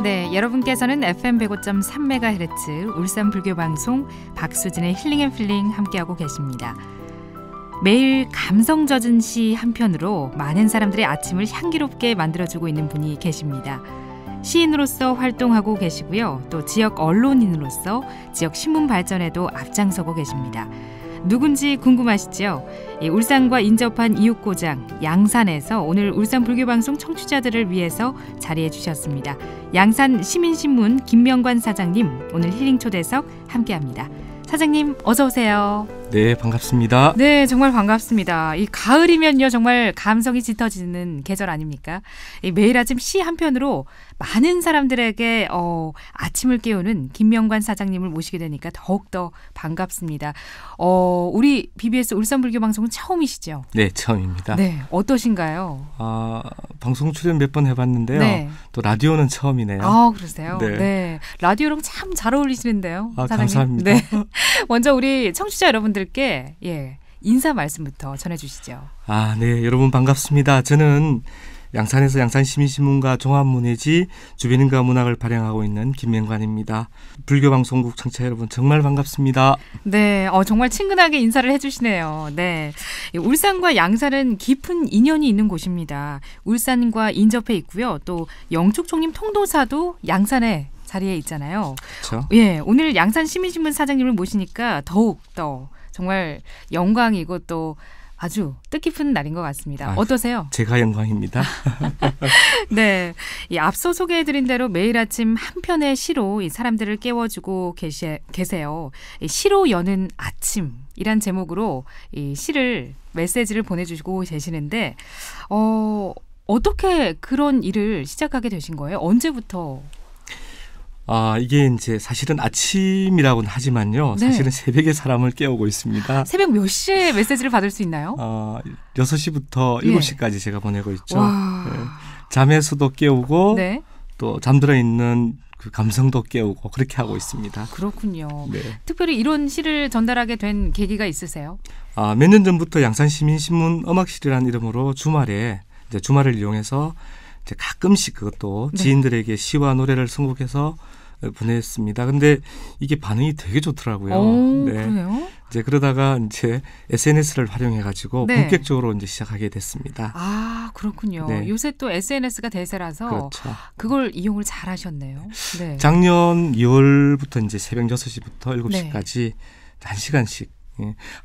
네, 여러분께서는 FM 105.3MHz 울산 불교 방송 박수진의 힐링 앤 필링 함께하고 계십니다. 매일 감성 젖은 시 한 편으로 많은 사람들의 아침을 향기롭게 만들어주고 있는 분이 계십니다. 시인으로서 활동하고 계시고요. 또 지역 언론인으로서 지역 신문 발전에도 앞장서고 계십니다. 누군지 궁금하시죠? 울산과 인접한 이웃고장 양산에서 오늘 울산 불교방송 청취자들을 위해서 자리해 주셨습니다. 양산 시민신문 김명관 사장님, 오늘 힐링 초대석 함께합니다. 사장님 어서 오세요. 네, 반갑습니다. 네, 정말 반갑습니다. 이 가을이면요 정말 감성이 짙어지는 계절 아닙니까? 매일 아침 시 한 편으로 많은 사람들에게 아침을 깨우는 김명관 사장님을 모시게 되니까 더욱더 반갑습니다. 우리 BBS 울산불교방송은 처음이시죠? 네, 처음입니다. 네, 어떠신가요? 방송 출연 몇 번 해봤는데요. 네. 또 라디오는 처음이네요. 아, 그러세요? 네. 네. 라디오랑 참 잘 어울리시는데요. 사장님. 감사합니다. 네. 먼저 우리 청취자 여러분들께 인사 말씀부터 전해주시죠. 네, 여러분 반갑습니다. 저는 양산에서 양산시민신문과 종합문예지 주변인과 문학을 발행하고 있는 김명관입니다. 불교방송국 청취자 여러분 정말 반갑습니다. 네, 정말 친근하게 인사를 해주시네요. 네, 울산과 양산은 깊은 인연이 있는 곳입니다. 울산과 인접해 있고요. 또 영축총림 통도사도 양산에 자리에 있잖아요. 그렇죠. 예, 오늘 양산 시민신문 사장님을 모시니까 더욱 더 정말 영광이고 또 아주 뜻깊은 날인 것 같습니다. 어떠세요? 제가 영광입니다. 네, 앞서 소개해드린 대로 매일 아침 한 편의 시로 이 사람들을 깨워주고 계세요. 시로 여는 아침이란 제목으로 이 시를 메시지를 보내주시고 계시는데 어떻게 그런 일을 시작하게 되신 거예요? 언제부터? 이게 이제 사실은 아침이라고는 하지만요. 네. 사실은 새벽에 사람을 깨우고 있습니다. 새벽 몇 시에 메시지를 받을 수 있나요? 6시부터 7시까지 제가 보내고 있죠. 와. 네. 잠에서도 깨우고 네. 또 잠들어 있는 그 감성도 깨우고 그렇게 하고 있습니다. 그렇군요. 네. 특별히 이런 시를 전달하게 된 계기가 있으세요? 몇 년 전부터 양산시민신문 음악실이라는 이름으로 주말을 이용해서 이제 가끔씩 그것도 지인들에게 시와 노래를 선곡해서 보냈습니다. 근데 이게 반응이 되게 좋더라고요. 네. 그래요? 이제 그러다가 이제 SNS를 활용해가지고 네. 본격적으로 이제 시작하게 됐습니다. 그렇군요. 네. 요새 또 SNS가 대세라서 그렇죠. 그걸 이용을 잘 하셨네요. 네. 작년 2월부터 이제 새벽 6시부터 7시까지 1시간씩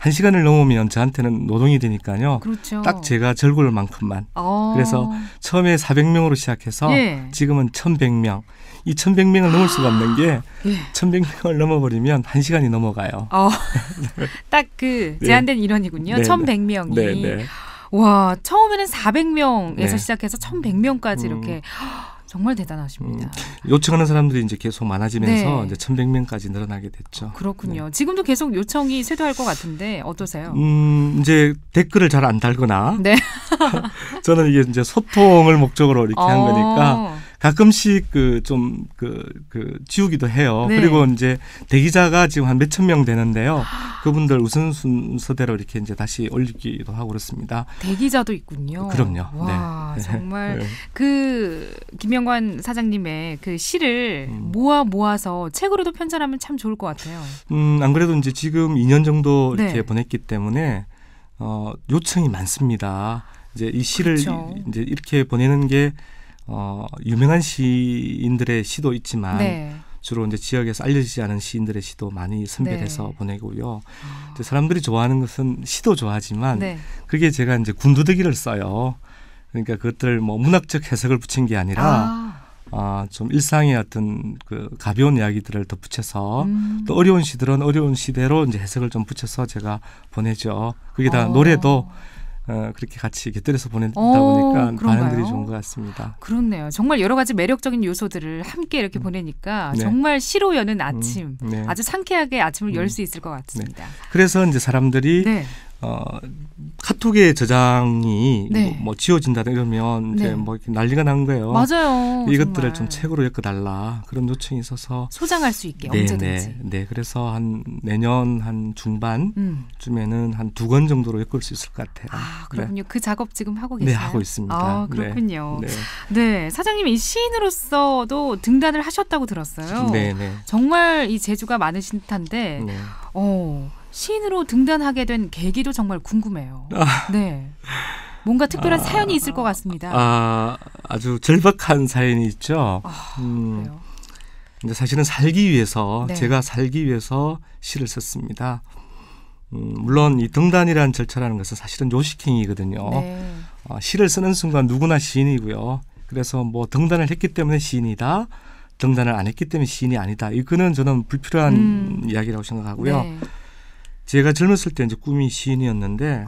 1시간을 넘으면 저한테는 노동이 되니까요. 그렇죠. 딱 제가 절골 만큼만. 그래서 처음에 400명으로 시작해서 지금은 1100명. 이 1100명을 넘을 수가 없는 게 1100명을 넘어버리면 1시간이 넘어가요. 딱 그 제한된 인원이군요. 1100명이. 네. 와, 처음에는 400명에서 네. 시작해서 1100명까지 이렇게 정말 대단하십니다. 요청하는 사람들이 이제 계속 많아지면서 네. 이제 1100명까지 늘어나게 됐죠. 그렇군요. 네. 지금도 계속 요청이 쇄도할 것 같은데 어떠세요? 이제 댓글을 잘 안 달거나 네. 저는 이게 이제 소통을 목적으로 이렇게 한 거니까 가끔씩 좀 지우기도 해요. 네. 그리고 이제 대기자가 지금 한 몇천 명 되는데요. 그분들 우선 순서대로 이렇게 이제 다시 올리기도 하고 그렇습니다. 대기자도 있군요. 그럼요. 와, 네. 정말 네. 그 김명관 사장님의 그 시를 모아서 책으로도 편찬하면 참 좋을 것 같아요. 안 그래도 이제 지금 2년 정도 이렇게 네. 보냈기 때문에 요청이 많습니다. 이제 이 시를 그렇죠. 이제 이렇게 보내는 게 유명한 시인들의 시도 있지만 네. 주로 이제 지역에서 알려지지 않은 시인들의 시도 많이 선별해서 네. 보내고요. 이제 사람들이 좋아하는 것은 시도 좋아하지만 네. 그게 제가 이제 군두더기를 써요. 그러니까 그것들 뭐 문학적 해석을 붙인 게 아니라 좀 일상의 어떤 그 가벼운 이야기들을 덧붙여서 또 어려운 시들은 어려운 시대로 이제 해석을 좀 붙여서 제가 보내죠. 거기다 노래도 그렇게 같이 곁들여서 보낸다 보니까 그런가요? 반응들이 좋은 것 같습니다. 그렇네요. 정말 여러 가지 매력적인 요소들을 함께 이렇게 보내니까 네. 정말 시로 여는 아침, 네. 아주 상쾌하게 아침을 열 수 있을 것 같습니다. 네. 그래서 이제 사람들이 네. 카톡의 저장이 네. 뭐 지워진다 이러면 이제 네. 뭐 이렇게 난리가 난 거예요. 맞아요. 이것들을 정말. 좀 책으로 엮어달라 그런 요청이 있어서 소장할 수 있게 네, 언제든지. 네. 그래서 한 내년 한 중반쯤에는 한 2권 정도로 엮을 수 있을 것 같아요. 아, 그렇군요. 네. 그 작업 지금 하고 네, 계시나요? 하고 있습니다. 아, 그렇군요. 네. 네, 사장님이 시인으로서도 등단을 하셨다고 들었어요. 네. 정말 이 재주가 많으신 듯한데 네. 시인으로 등단하게 된 계기도 정말 궁금해요. 네, 뭔가 특별한 사연이 있을 것 같습니다. 아주 절박한 사연이 있죠. 그래요. 근데 사실은 살기 위해서 네. 제가 살기 위해서 시를 썼습니다. 물론 이 등단이라는 절차라는 것은 사실은 요식행위거든요. 네. 시를 쓰는 순간 누구나 시인이고요. 그래서 뭐 등단을 했기 때문에 시인이다. 등단을 안 했기 때문에 시인이 아니다. 이거는 저는 불필요한 이야기라고 생각하고요. 네. 제가 젊었을 때 이제 꿈이 시인이었는데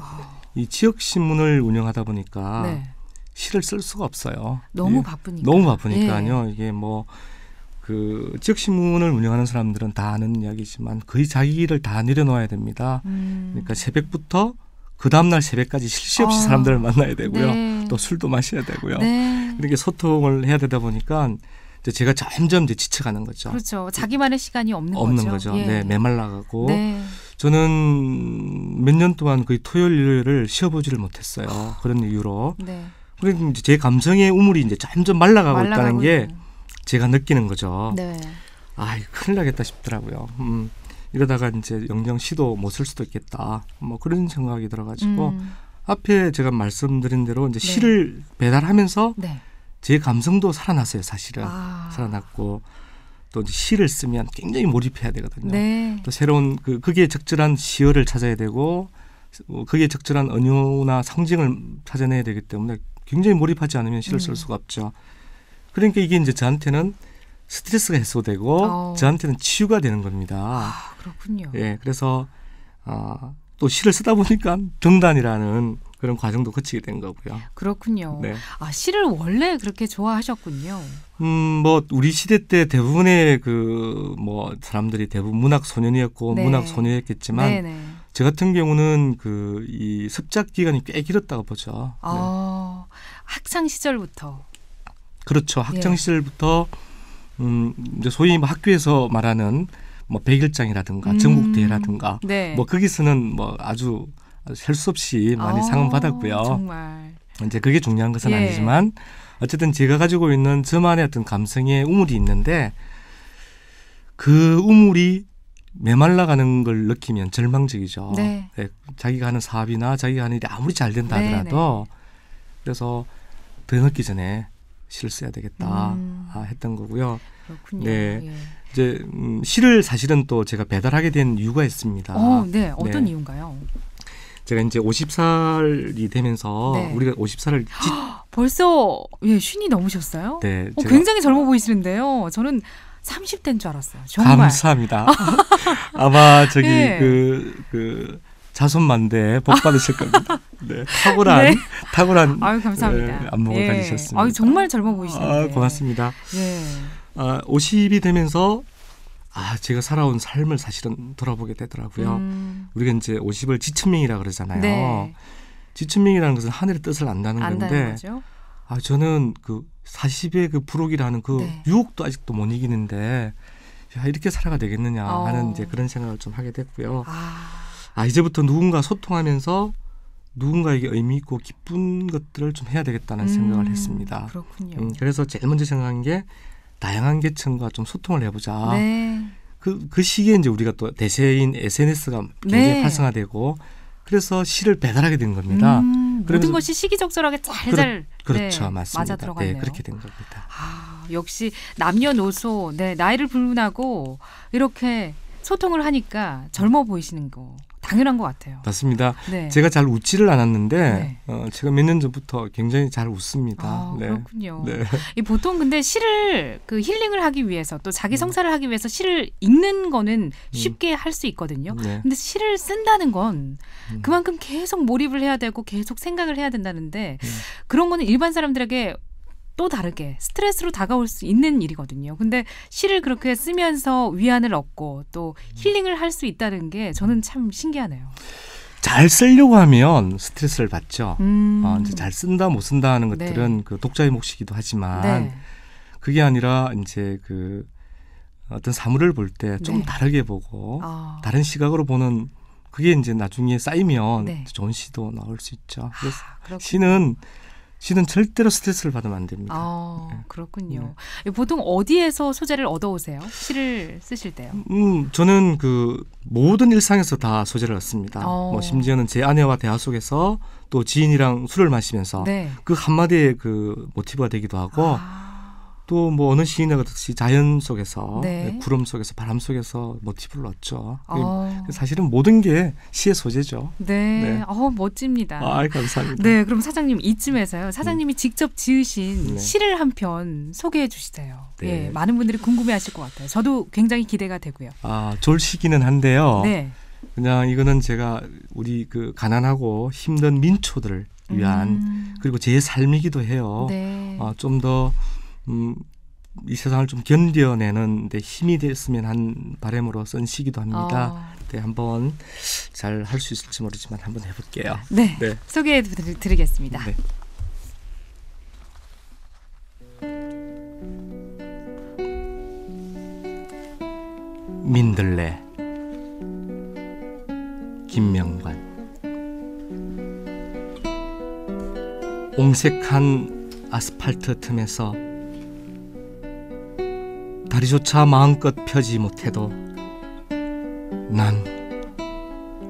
이 지역 신문을 운영하다 보니까 네. 시를 쓸 수가 없어요. 너무 예, 바쁘니까. 너무 바쁘니까요. 예. 이게 뭐 그 지역 신문을 운영하는 사람들은 다 아는 이야기지만 거의 자기 일을 다 내려놓아야 됩니다. 그러니까 새벽부터 그 다음날 새벽까지 쉴 새 없이 사람들을 만나야 되고요. 네. 또 술도 마셔야 되고요. 네. 이렇게 소통을 해야 되다 보니까 이제 제가 점점 이제 지쳐가는 거죠. 그렇죠. 자기만의 시간이 없는 거죠. 예. 네, 메말라가고 네. 저는 몇 년 동안 거의 토요일 일요일을 쉬어보지를 못했어요. 그런 이유로. 네. 그러니까 이제 제 감정의 우물이 이제 점점 말라가고 있다는 게 있는. 제가 느끼는 거죠. 네. 이거 큰일 나겠다 싶더라고요. 이러다가 이제 영영 시도 못 쓸 수도 있겠다. 뭐 그런 생각이 들어가지고 앞에 제가 말씀드린 대로 이제 네. 시를 배달하면서 네. 제 감성도 살아났어요. 사실은 살아났고 또 이제 시를 쓰면 굉장히 몰입해야 되거든요. 네. 또 새로운 거기에 적절한 시어를 찾아야 되고 거기에 적절한 은유나 상징을 찾아내야 되기 때문에 굉장히 몰입하지 않으면 시를 쓸 수가 없죠. 그러니까 이게 이제 저한테는 스트레스가 해소되고 저한테는 치유가 되는 겁니다. 그렇군요. 예, 그래서 또 시를 쓰다 보니까 등단이라는 그런 과정도 거치게 된 거고요. 그렇군요. 네. 시를 원래 그렇게 좋아하셨군요. 뭐 우리 시대 때 대부분의 뭐 사람들이 대부분 문학 소년이었고 네. 문학 소녀였겠지만 네네. 저 같은 경우는 이 습작 기간이 꽤 길었다고 보죠. 네. 학창 시절부터. 그렇죠. 학창 시절부터 이제 소위 뭐 학교에서 말하는 뭐 백일장이라든가 전국대회라든가 네. 뭐 거기서는 뭐 아주 셀 수 없이 많이 상을 받았고요. 정말. 이제 그게 중요한 것은 예. 아니지만 어쨌든 제가 가지고 있는 저만의 어떤 감성의 우물이 있는데 그 우물이 메말라가는 걸 느끼면 절망적이죠. 네. 네, 자기가 하는 사업이나 자기가 하는 일이 아무리 잘 된다 하더라도 그래서 더 늦기 전에 시를 써야 되겠다 했던 거고요. 그렇군요. 네. 예. 이제 시를 사실은 또 제가 배달하게 된 이유가 있습니다. 네. 어떤 이유인가요? 제가 이제 50살이 되면서 네. 우리가 50살을 벌써 쉰이 넘으셨어요? 네, 제가 굉장히 젊어 보이시는데요. 저는 30대인 줄 알았어요. 정말. 감사합니다. 아마 저기 네. 그 자손만대 복 받으실 겁니다. 네, 탁월한 아유, 감사합니다. 네, 안목을 가지셨습니다. 아유, 정말 젊어 보이시는데. 고맙습니다. 예. 50이 되면서 제가 살아온 삶을 사실은 돌아보게 되더라고요. 우리가 이제 50을 지천명이라 그러잖아요. 네. 지천명이라는 것은 하늘의 뜻을 안다는 건데 거죠? 저는 40의 부록이라는 네. 유혹도 아직도 못 이기는데 이렇게 살아가 되겠느냐 하는 이제 그런 생각을 좀 하게 됐고요. 이제부터 누군가 소통하면서 누군가에게 의미 있고 기쁜 것들을 좀 해야 되겠다는 생각을 했습니다. 그렇군요. 그래서 제일 먼저 생각한 게 다양한 계층과 좀 소통을 해보자. 네. 그 시기에 이제 우리가 또 대세인 SNS가 굉장히 네. 활성화되고 그래서 시를 배달하게 된 겁니다. 모든 것이 시기적절하게 잘 그렇죠, 맞습니다. 맞아 들어갔네요. 네, 그렇게 된 겁니다. 역시 남녀노소 나이를 불문하고 이렇게 소통을 하니까 젊어 보이시는 거 당연한 것 같아요. 맞습니다. 네. 제가 잘 웃지를 않았는데 제가 몇 년 전부터 굉장히 잘 웃습니다. 네. 그렇군요. 네. 보통 근데 시를 힐링을 하기 위해서 또 자기 성찰을 하기 위해서 시를 읽는 거는 쉽게 할 수 있거든요. 네. 근데 시를 쓴다는 건 그만큼 계속 몰입을 해야 되고 계속 생각을 해야 된다는데 그런 거는 일반 사람들에게 또 다르게 스트레스로 다가올 수 있는 일이거든요. 근데 시를 그렇게 쓰면서 위안을 얻고 또 힐링을 할 수 있다는 게 저는 참 신기하네요. 잘 쓰려고 하면 스트레스를 받죠. 이제 잘 쓴다 못 쓴다 하는 것들은 네. 그 독자의 몫이기도 하지만 네. 그게 아니라 이제 그 어떤 사물을 볼 때 좀 네. 다르게 보고 다른 시각으로 보는 그게 이제 나중에 쌓이면 네. 좋은 시도 나올 수 있죠. 그래서 그렇군요. 시는 절대로 스트레스를 받으면 안 됩니다. 네. 그렇군요. 보통 어디에서 소재를 얻어오세요? 시를 쓰실 때요? 저는 그 모든 일상에서 다 소재를 얻습니다. 뭐 심지어는 제 아내와 대화 속에서 또 지인이랑 술을 마시면서 네. 그 한마디의 그 모티브가 되기도 하고 또 뭐 어느 시인이 그렇듯이 자연 속에서 네. 구름 속에서 바람 속에서 모티브를 얻죠. 아. 사실은 모든 게 시의 소재죠. 네. 네. 멋집니다. 감사합니다. 네, 그럼 사장님 이쯤에서요. 사장님이 직접 지으신 네. 시를 한 편 소개해 주시세요. 네. 예, 많은 분들이 궁금해하실 것 같아요. 저도 굉장히 기대가 되고요. 졸 시기는 한데요. 네. 그냥 이거는 제가 우리 그 가난하고 힘든 민초들을 위한 그리고 제 삶이기도 해요. 네. 좀 더 이 세상을 좀 견뎌내는 데 힘이 됐으면 한 바람으로 쓴 시기도 합니다. 네, 한번 잘 할 수 있을지 모르지만 한번 해볼게요. 네, 네. 소개해 드리겠습니다. 네. 민들레 김명관. 옹색한 아스팔트 틈에서 다리조차 마음껏 펴지 못해도 난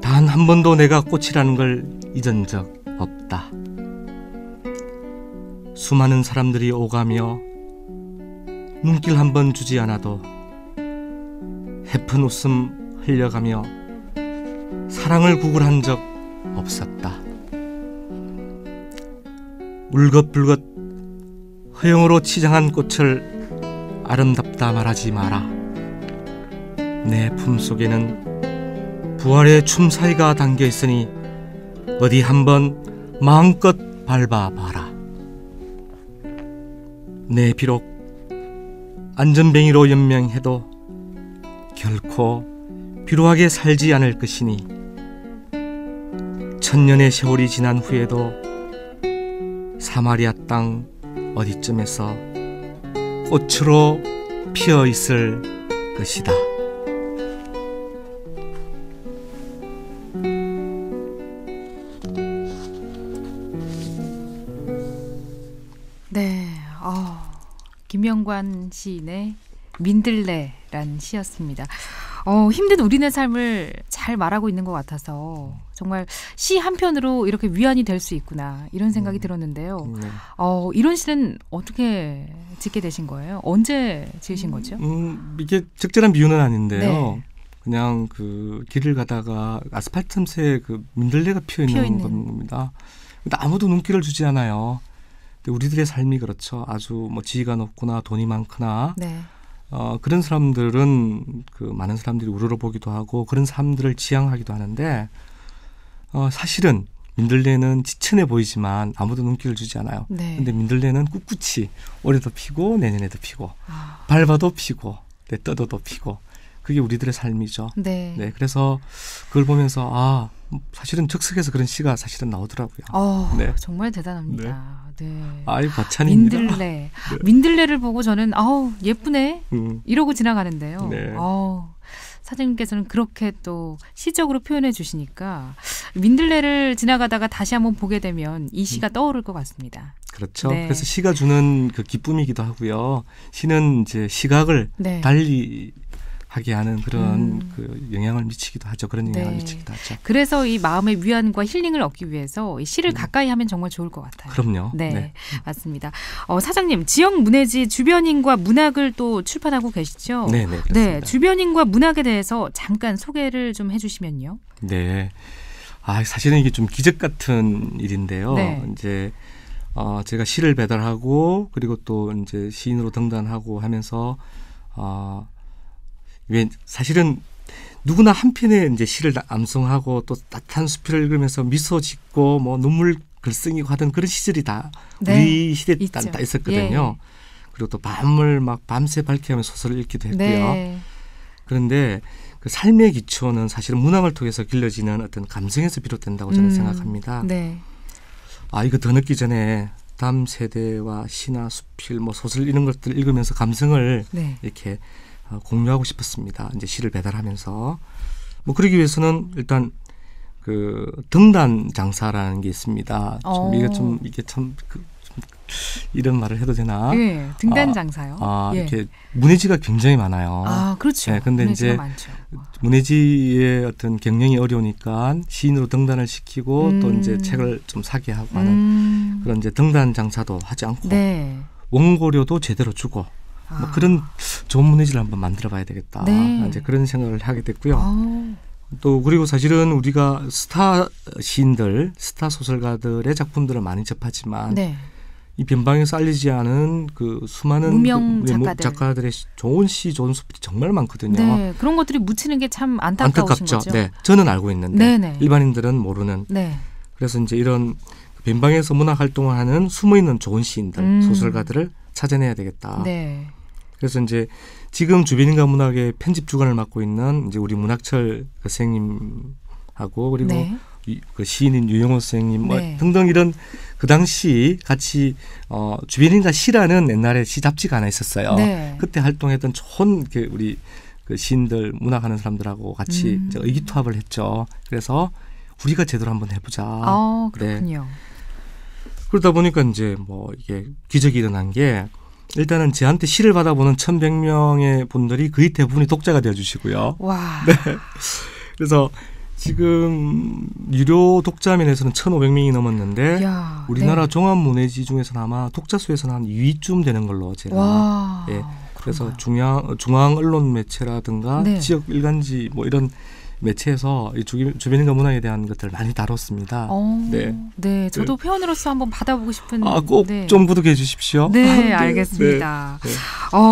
단 한 번도 내가 꽃이라는 걸 잊은 적 없다. 수많은 사람들이 오가며 눈길 한 번 주지 않아도 해픈 웃음 흘려가며 사랑을 구걸한 적 없었다. 울긋불긋 허영으로 치장한 꽃을 아름답다 말하지 마라. 내 품속에는 부활의 춤사위가 담겨있으니 어디 한번 마음껏 밟아봐라. 내 비록 안전뱅이로 연명해도 결코 비루하게 살지 않을 것이니 천년의 세월이 지난 후에도 사마리아 땅 어디쯤에서 꽃으로 피어 있을 것이다. 네, 김명관 시인의 민들레란 시였습니다. 힘든 우리네 삶을 잘 말하고 있는 것 같아서 정말 시 한 편으로 이렇게 위안이 될 수 있구나 이런 생각이 들었는데요. 네. 이런 시는 어떻게 짓게 되신 거예요? 언제 지으신 거죠? 이게 적절한 비유는 아닌데요. 네. 그냥 그 길을 가다가 아스팔트 틈새에 그 민들레가 피어 있는 겁니다. 근데 아무도 눈길을 주지 않아요. 근데 우리들의 삶이 그렇죠. 아주 뭐 지위가 높거나 돈이 많거나 네. 그런 사람들은 그 많은 사람들이 우러러보기도 하고 그런 사람들을 지향하기도 하는데 사실은 민들레는 지천해 보이지만 아무도 눈길을 주지 않아요. 네. 근데 민들레는 꿋꿋이 올해도 피고 내년에도 피고 밟아도 피고 떠도도 피고 그게 우리들의 삶이죠. 네. 네, 그래서 그걸 보면서 사실은 즉석에서 그런 시가 사실은 나오더라고요. 네. 정말 대단합니다. 네. 과찬입니다. 민들레. 네. 민들레를 보고 저는 예쁘네 이러고 지나가는데요. 네. 사장님께서는 그렇게 또 시적으로 표현해 주시니까 민들레를 지나가다가 다시 한번 보게 되면 이 시가 떠오를 것 같습니다. 그렇죠. 네. 그래서 시가 주는 그 기쁨이기도 하고요. 시는 이제 시각을 네. 달리 하게 하는 그런 그 영향을 미치기도 하죠. 그런 영향을 네. 미치기도 하죠. 그래서 이 마음의 위안과 힐링을 얻기 위해서 이 시를 가까이 하면 정말 좋을 것 같아요. 그럼요. 네. 맞습니다. 사장님, 지역 문예지 주변인과 문학을 또 출판하고 계시죠? 네, 그렇습니다. 네, 주변인과 문학에 대해서 잠깐 소개를 좀 해주시면요. 네. 사실은 이게 좀 기적 같은 일인데요. 네. 이제 제가 시를 배달하고 그리고 또 이제 시인으로 등단하고 하면서 왜 사실은 누구나 한 편의 이제 시를 암송하고 또 따뜻한 수필을 읽으면서 미소 짓고 뭐 눈물 글썽이고 하던 그런 시절이 다 우리 시대 때 다 있었거든요. 예. 그리고 또 밤을 막 밤새 밝게 하면서 소설을 읽기도 했고요. 네. 그런데 그 삶의 기초는 사실은 문학을 통해서 길러지는 어떤 감성에서 비롯된다고 저는 생각합니다. 네. 이거 더 늦기 전에 다음 세대와 시나 수필, 뭐 소설 이런 것들 읽으면서 감성을 네. 이렇게 공유하고 싶었습니다. 이제 시를 배달하면서 뭐 그러기 위해서는 일단 그 등단 장사라는 게 있습니다. 이게 참 이런 말을 해도 되나? 네, 등단 장사요. 예. 이렇게 문해지가 굉장히 많아요. 그렇죠. 네, 근데 이제 많죠. 문해지의 어떤 경영이 어려우니까 시인으로 등단을 시키고 또 이제 책을 좀 사게 하고 하는 그런 이제 등단 장사도 하지 않고 네. 원고료도 제대로 주고 뭐 그런 좋은 문해지를 한번 만들어봐야 되겠다. 네. 이제 그런 생각을 하게 됐고요. 또 그리고 사실은 우리가 스타 시인들, 스타 소설가들의 작품들을 많이 접하지만 네. 이 변방에서 알리지 않은 그 수많은 무명 작가들의 좋은 시, 좋은 수필이 정말 많거든요. 네, 그런 것들이 묻히는 게 참 안타까우신 안타깝죠. 거죠. 네, 저는 알고 있는데 네네. 일반인들은 모르는. 네. 그래서 이제 이런 변방에서 문학 활동을 하는 숨어 있는 좋은 시인들, 소설가들을 찾아내야 되겠다. 네. 그래서 이제 지금 주변인과 문학의 편집 주관을 맡고 있는 이제 우리 문학철 선생님하고 그리고 네. 그 시인인 유영호 선생님 뭐 네. 등등 이런 그 당시 같이 주변인과 시라는 옛날에 시 잡지가 하나 있었어요. 네. 그때 활동했던 좋은 우리 그 시인들 문학하는 사람들하고 같이 이제 의기투합을 했죠. 그래서 우리가 제대로 한번 해보자. 그렇군요. 네. 그러다 보니까 이제 뭐 이게 기적이 일어난 게 일단은 저한테 시를 받아보는 1,100명의 분들이 거의 대부분이 독자가 되어주시고요. 와. 네. 그래서 지금 유료 독자면에서는 1,500명이 넘었는데 우리나라 네. 종합문해지 중에서는 아마 독자 수에서는 한 2위쯤 되는 걸로 제가. 와. 예. 그래서 중앙 언론 매체라든가 네. 지역 일간지 뭐 이런 매체에서 이 주변인과 문학에 대한 것들을 많이 다뤘습니다. 네. 네, 저도 회원으로서 한번 받아보고 싶은. 꼭 좀 구독해 주십시오. 네, 알겠습니다. 네.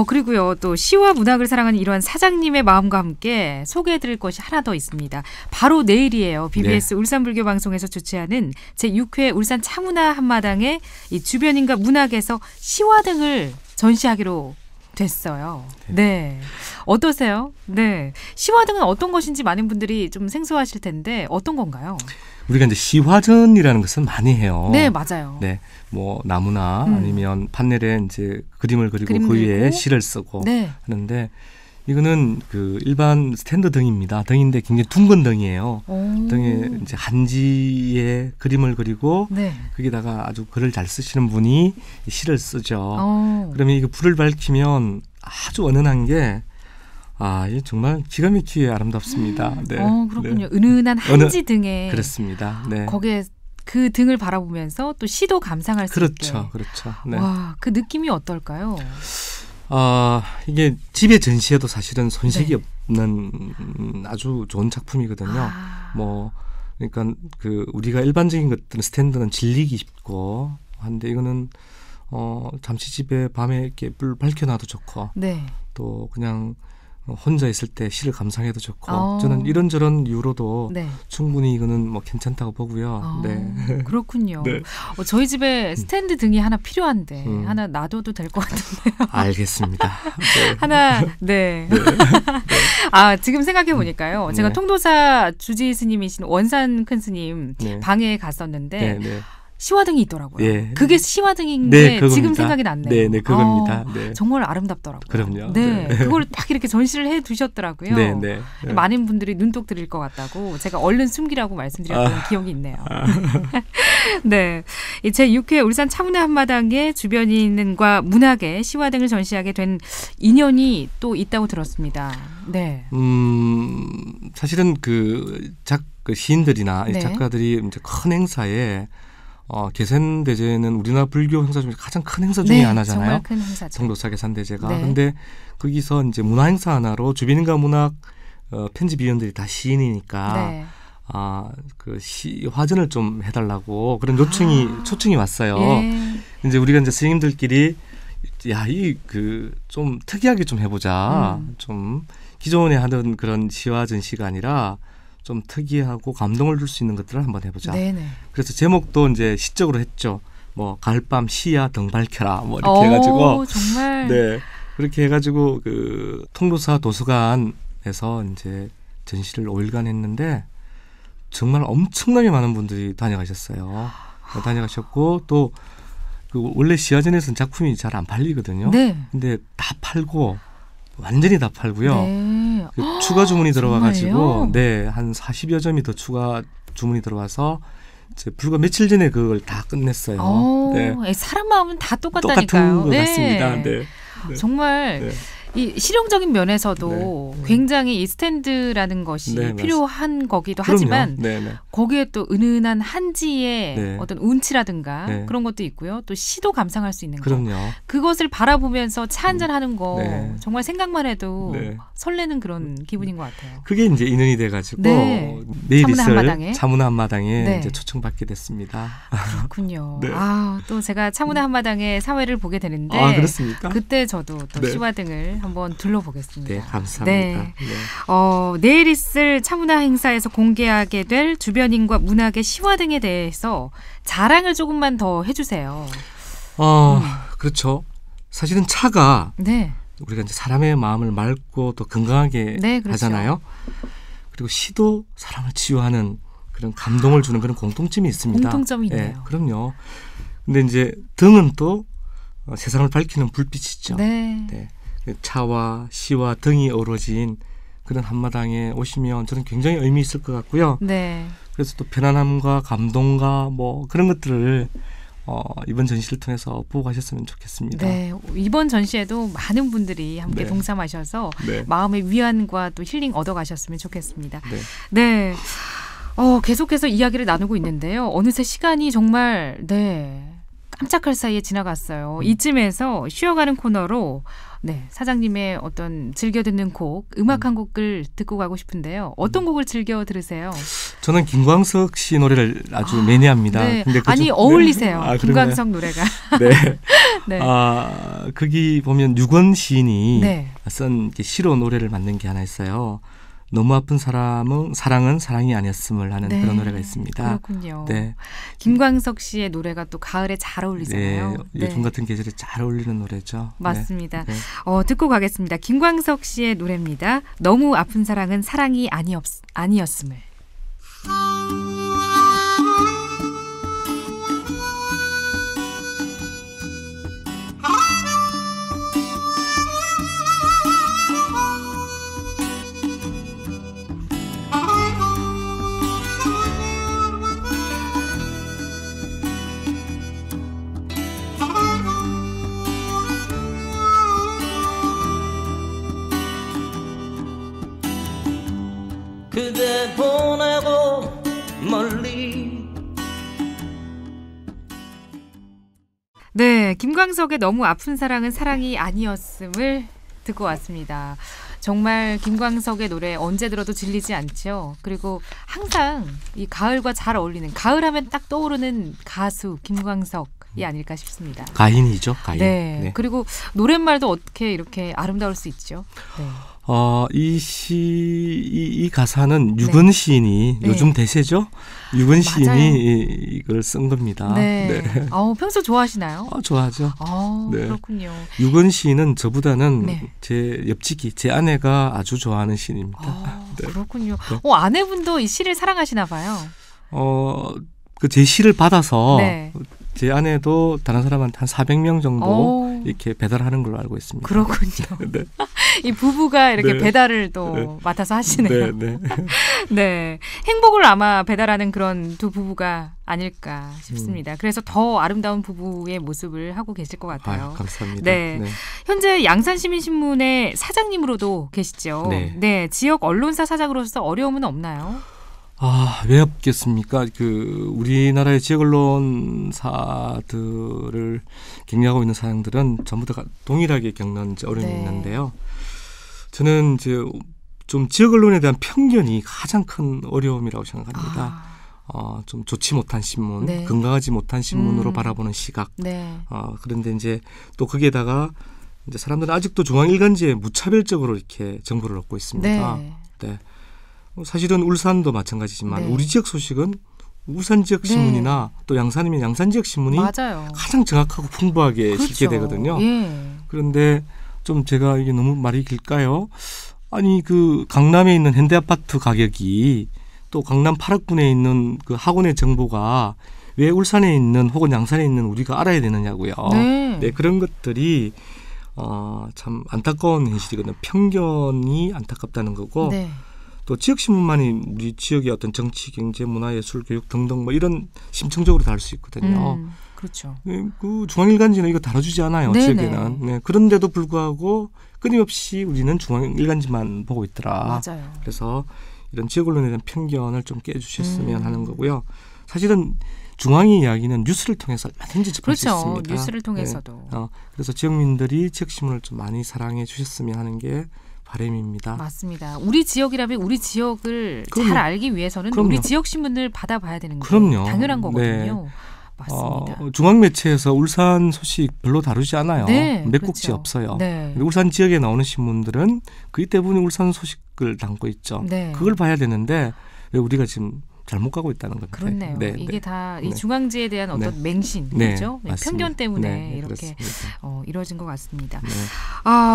그리고요, 또 시와 문학을 사랑하는 이러한 사장님의 마음과 함께 소개해드릴 것이 하나 더 있습니다. 바로 내일이에요. BBS 울산불교방송에서 주최하는 제6회 울산 차문화 한마당에 이 주변인과 문학에서 시와 등을 전시하기로 됐어요. 네. 어떠세요? 네. 시와 등은 어떤 것인지 많은 분들이 좀 생소하실 텐데 어떤 건가요? 우리가 이제 시화전이라는 것은 많이 해요. 네, 맞아요. 네. 뭐 나무나 아니면 판넬에 이제 그림을 그리고 그 위에 시를 쓰고 하는데 이거는 그 일반 스탠드 등입니다. 등인데 굉장히 둥근 등이에요. 등에 이제 한지에 그림을 그리고 거기다가 아주 글을 잘 쓰시는 분이 시를 쓰죠. 그러면 이거 불을 밝히면 아주 은은한 게 이게 정말 기가 막히게 아름답습니다. 네. 그렇군요. 은은한 한지 등에 그렇습니다. 네. 거기에 그 등을 바라보면서 또 시도 감상할 수 있게. 그렇죠. 네. 와, 그 느낌이 어떨까요? 이게 집에 전시해도 사실은 손색이 없는 아주 좋은 작품이거든요. 뭐 그러니까 그 우리가 일반적인 것들은 스탠드는 질리기 쉽고 한데 이거는 잠시 집에 밤에 이렇게 불 밝혀놔도 좋고 또 그냥 혼자 있을 때 시를 감상해도 좋고 저는 이런저런 이유로도 충분히 이거는 뭐 괜찮다고 보고요. 네. 그렇군요. 네. 저희 집에 스탠드 등이 하나 필요한데 하나 놔둬도 될 것 같은데요. 알겠습니다. 네. 하나 네. 지금 생각해 보니까요. 제가 통도사 주지 스님이신 원산 큰 스님 방에 갔었는데 시화등이 있더라고요. 그게 시화등인데 지금 생각이 났네요. 네, 그겁니다. 정말 아름답더라고요. 그럼요. 네, 그걸 딱 이렇게 전시를 해 두셨더라고요. 네. 많은 분들이 눈독 들일 것 같다고 제가 얼른 숨기라고 말씀드렸던 기억이 있네요. 네, 제6회 울산 차문화 한마당에 주변인과 문학의 시화등을 전시하게 된 인연이 또 있다고 들었습니다. 네. 사실은 그 시인들이나 작가들이 이제 큰 행사에 계산대제는 우리나라 불교 행사 중에 가장 큰 행사 중에 하나잖아요. 정말 큰 행사죠. 통도사 계산대제가. 근데 거기서 이제 문화 행사 하나로 주변인과 문학 편집위원들이 다 시인이니까 그 화전을 좀 해달라고 그런 초청이 왔어요. 이제 우리가 이제 스님들끼리 좀 특이하게 좀 해보자. 좀 기존에 하던 그런 시화 전시가 아니라 좀 특이하고 감동을 줄 수 있는 것들을 한번 해보자. 그래서 제목도 이제 시적으로 했죠. 뭐 가을밤 시야 등 밝혀라. 뭐 이렇게 해가지고 정말 그렇게 해가지고 그 통도사 도서관 병원에서 이제 전시를 5일간 했는데 정말 엄청나게 많은 분들이 다녀가셨어요. 다녀가셨고 또 그 원래 시화전에서는 작품이 잘 안 팔리거든요. 네. 근데 다 팔고 완전히 다 팔고요. 네. 그 추가 주문이 들어와가지고 정말요? 네, 한 40여 점이 더 추가 주문이 들어와서 이제 불과 며칠 전에 그걸 다 끝냈어요. 네. 사람 마음은 다 똑같은 똑같다니까요. 것 같습니다. 네. 네. 정말 네. 이 실용적인 면에서도 네. 굉장히 이 스탠드라는 것이 네, 필요한 거기도 그럼요. 하지만 네, 네. 거기에 또 은은한 한지의 네. 어떤 운치라든가 네. 그런 것도 있고요. 또 시도 감상할 수 있는 거. 그럼요. 그것을 바라보면서 차 한잔 하는 거 네. 정말 생각만 해도 네. 설레는 그런 기분인 것 같아요. 그게 이제 인연이 돼가지고 네. 내일 차문화 있을 한마당에. 차문화 한마당에 네. 이제 초청받게 됐습니다. 그렇군요. 네. 또 제가 차문화 한마당의 사회를 보게 되는데 아, 그렇습니까? 그때 저도 또 네. 시화등을 한번 둘러보겠습니다. 네, 감사합니다. 네. 네. 내일 있을 차문화 행사에서 공개하게 될 주변인과 문학의 시화등에 대해서 자랑을 조금만 더 해주세요. 그렇죠. 사실은 차가 네. 우리가 이제 사람의 마음을 맑고 또 건강하게 네, 그렇죠. 하잖아요. 그리고 시도 사람을 치유하는 그런 감동을 주는 그런 공통점이 있습니다. 공통점이 있네요. 네, 그럼요. 근데 이제 등은 또 세상을 밝히는 불빛이죠. 네. 네. 차와 시와 등이 어우러진 그런 한마당에 오시면 저는 굉장히 의미 있을 것 같고요. 네. 그래서 또 편안함과 감동과 뭐 그런 것들을 이번 전시를 통해서 보고 가셨으면 좋겠습니다. 네. 이번 전시에도 많은 분들이 함께 네. 동참하셔서 네. 마음의 위안과 또 힐링 얻어가셨으면 좋겠습니다. 네. 네. 계속해서 이야기를 나누고 있는데요. 어느새 시간이 정말 깜짝할 사이에 지나갔어요. 이쯤에서 쉬어가는 코너로 사장님의 어떤 즐겨 듣는 곡, 음악 한 곡을 듣고 가고 싶은데요. 어떤 곡을 즐겨 들으세요? 저는 김광석 씨 노래를 아주 매니아입니다. 네. 근데 아니 어울리세요. 네. 김광석 노래가. 네. 네. 거기 보면 유건 시인이 네. 쓴 시로 노래를 만든 게 하나 있어요. 너무 아픈 사랑은 사랑이 아니었음을 하는 네. 그런 노래가 있습니다. 그렇군요. 네. 김광석 씨의 노래가 또 가을에 잘 어울리잖아요. 네. 요즘 같은 계절에 잘 어울리는 노래죠. 맞습니다. 네. 듣고 가겠습니다. 김광석 씨의 노래입니다. 너무 아픈 사랑은 사랑이 아니었음을. 그대 보내고 멀리. 네, 김광석의 너무 아픈 사랑은 사랑이 아니었음을 듣고 왔습니다. 정말 김광석의 노래 언제 들어도 질리지 않죠. 그리고 항상 이 가을과 잘 어울리는, 가을하면 딱 떠오르는 가수 김광석이 아닐까 싶습니다. 가인이죠. 가인. 네. 네. 그리고 노랫말도 어떻게 이렇게 아름다울 수 있죠. 네. 이 가사는 유건 시인이 네. 요즘 대세죠. 유건 시인이 맞아요. 이걸 쓴 겁니다. 네. 평소 좋아하시나요? 좋아하죠. 네. 그렇군요. 유건 시인은 저보다는 네. 제 옆집기, 제 아내가 아주 좋아하는 시인입니다. 네. 그렇군요. 네. 아내분도 이 시를 사랑하시나 봐요. 제 시를 받아서 네. 제 아내도 다른 사람한테 한 400명 정도 이렇게 배달하는 걸로 알고 있습니다. 그렇군요. 네. 이 부부가 이렇게 네. 배달을 또 네. 맡아서 하시네요. 네. 네. 행복을 아마 배달하는 그런 두 부부가 아닐까 싶습니다. 그래서 더 아름다운 부부의 모습을 하고 계실 것 같아요. 감사합니다. 네. 현재 양산시민신문의 사장님으로도 계시죠. 네. 지역 언론사 사장으로서 어려움은 없나요? 왜 없겠습니까? 우리나라의 지역 언론사들을 경영하고 있는 사람들은 전부 다 동일하게 겪는 어려움이 네. 있는데요. 저는 좀 지역 언론에 대한 편견이 가장 큰 어려움이라고 생각합니다. 좀 좋지 못한 신문, 네. 건강하지 못한 신문으로 바라보는 시각. 네. 그런데 이제 또 거기에다가 이제 사람들은 아직도 중앙일간지에 무차별적으로 이렇게 정보를 얻고 있습니다. 네. 사실은 울산도 마찬가지지만 네. 우리 지역 소식은 울산 지역 신문이나 또 양산이면 양산 지역 신문이 맞아요. 가장 정확하고 풍부하게 그렇죠. 실게 되거든요. 예. 그런데 좀 제가 이게 너무 말이 길까요? 아니 그 강남에 있는 현대아파트 가격이 또 강남 8학군에 있는 그 학원의 정보가 왜 울산에 있는 혹은 양산에 있는 우리가 알아야 되느냐고요. 네. 네, 그런 것들이 참 안타까운 현실이거든요. 편견이 안타깝다는 거고 네. 또 지역신문만이 우리 지역의 어떤 정치, 경제, 문화, 예술, 교육 등등 뭐 이런 심층적으로 다룰 수 있거든요. 그렇죠. 네, 그 중앙일간지는 이거 다뤄주지 않아요. 네네. 지역에는. 네, 그런데도 불구하고 끊임없이 우리는 중앙일간지만 보고 있더라. 맞아요. 그래서 이런 지역 언론에 대한 편견을 좀 깨주셨으면 하는 거고요. 사실은 중앙의 이야기는 뉴스를 통해서 얼마든지 접할 수 그렇죠. 있습니다. 뉴스를 통해서도. 네. 그래서 지역민들이 지역신문을 좀 많이 사랑해 주셨으면 하는 게 바람입니다. 맞습니다. 우리 지역이라면 우리 지역을 그럼요. 잘 알기 위해서는 그럼요. 우리 지역 신문을 받아봐야 되는 게 그럼요. 당연한 거거든요. 네. 맞습니다. 중앙 매체에서 울산 소식 별로 다루지 않아요. 네, 몇 국지 그렇죠. 없어요. 네. 근데 울산 지역에 나오는 신문들은 거의 대부분 울산 소식을 담고 있죠. 네. 그걸 봐야 되는데 왜 우리가 지금 잘못 가고 있다는 겁니다. 그렇네요. 네, 이게 네. 다 이 네. 중앙지에 대한 어떤 맹신, 네, 그렇죠? 맞습니다. 편견 때문에 네, 이렇게 그렇습니다. 이루어진 것 같습니다. 네.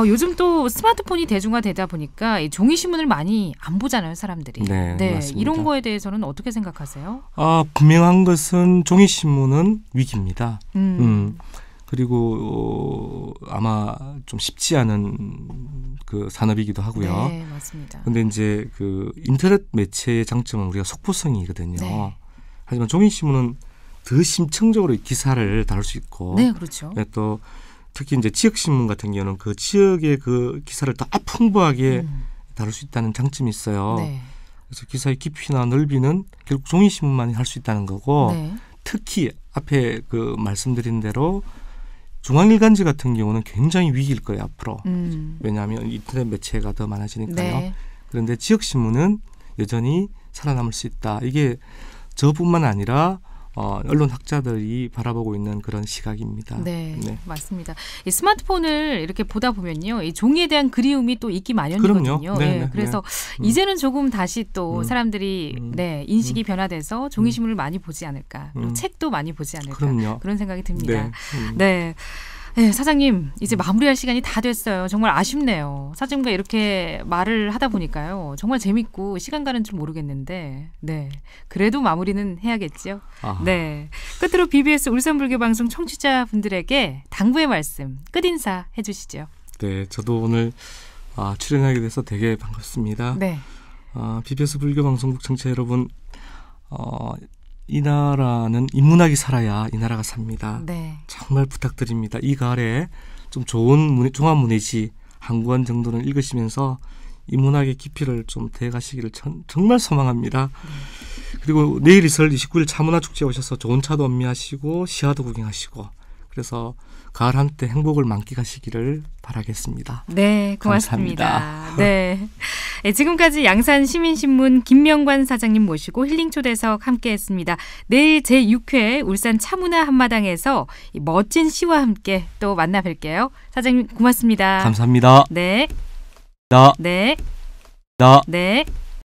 요즘 또 스마트폰이 대중화되다 보니까 이 종이 신문을 많이 안 보잖아요, 사람들이. 네, 맞습니다. 이런 거에 대해서는 어떻게 생각하세요? 분명한 것은 종이신문은 위기입니다. 음. 그리고 아마 좀 쉽지 않은 그 산업이기도 하고요. 네, 맞습니다. 근데 이제 그 인터넷 매체의 장점은 우리가 속보성이거든요. 네. 하지만 종이신문은 더 심층적으로 기사를 다룰 수 있고, 네, 그렇죠. 또 특히 이제 지역신문 같은 경우는 그 지역의 그 기사를 더 풍부하게 다룰 수 있다는 장점이 있어요. 네. 그래서 기사의 깊이나 넓이는 결국 종이신문만이 할 수 있다는 거고, 네. 특히 앞에 그 말씀드린 대로 중앙일간지 같은 경우는 굉장히 위기일 거예요, 앞으로. 왜냐하면 인터넷 매체가 더 많아지니까요. 네. 그런데 지역신문은 여전히 살아남을 수 있다. 이게 저뿐만 아니라 언론 학자들이 바라보고 있는 그런 시각입니다. 네, 맞습니다. 이 스마트폰을 이렇게 보다 보면요, 이 종이에 대한 그리움이 또 있기 마련이거든요. 그럼요. 네, 네, 그래서 이제는 조금 다시 또 사람들이 인식이 변화돼서 종이신문을 많이 보지 않을까, 그리고 책도 많이 보지 않을까, 그럼요. 그런 생각이 듭니다. 네. 네, 사장님 이제 마무리할 시간이 다 됐어요. 정말 아쉽네요. 사장님과 이렇게 말을 하다 보니까요, 정말 재밌고 시간 가는 줄 모르겠는데, 네, 그래도 마무리는 해야겠죠. 네, 끝으로 BBS 울산불교방송 청취자분들에게 당부의 말씀, 끝인사 해주시죠. 네, 저도 오늘 출연하게 돼서 되게 반갑습니다. 네. BBS 불교방송국 청취자 여러분, 이 나라는 인문학이 살아야 이 나라가 삽니다. 네. 정말 부탁드립니다. 이 가을에 좀 좋은 종합문예지 한 권 정도는 읽으시면서 인문학의 깊이를 좀 대가시기를 정말 소망합니다. 그리고 내일 있을 29일 차문화축제에 오셔서 좋은 차도 음미하시고 시야도 구경하시고, 그래서 가을 한때 행복을 만끽하시기를 바라겠습니다. 네, 고맙습니다. 감사합니다. 네. 지금까지 양산시민신문 김명관 사장님 모시고 힐링초대석 함께했습니다. 내일 제6회 울산 차문화 한마당에서 이 멋진 시와 함께 또 만나 뵐게요. 사장님 고맙습니다. 감사합니다. 네. 나. 네. 나. 네.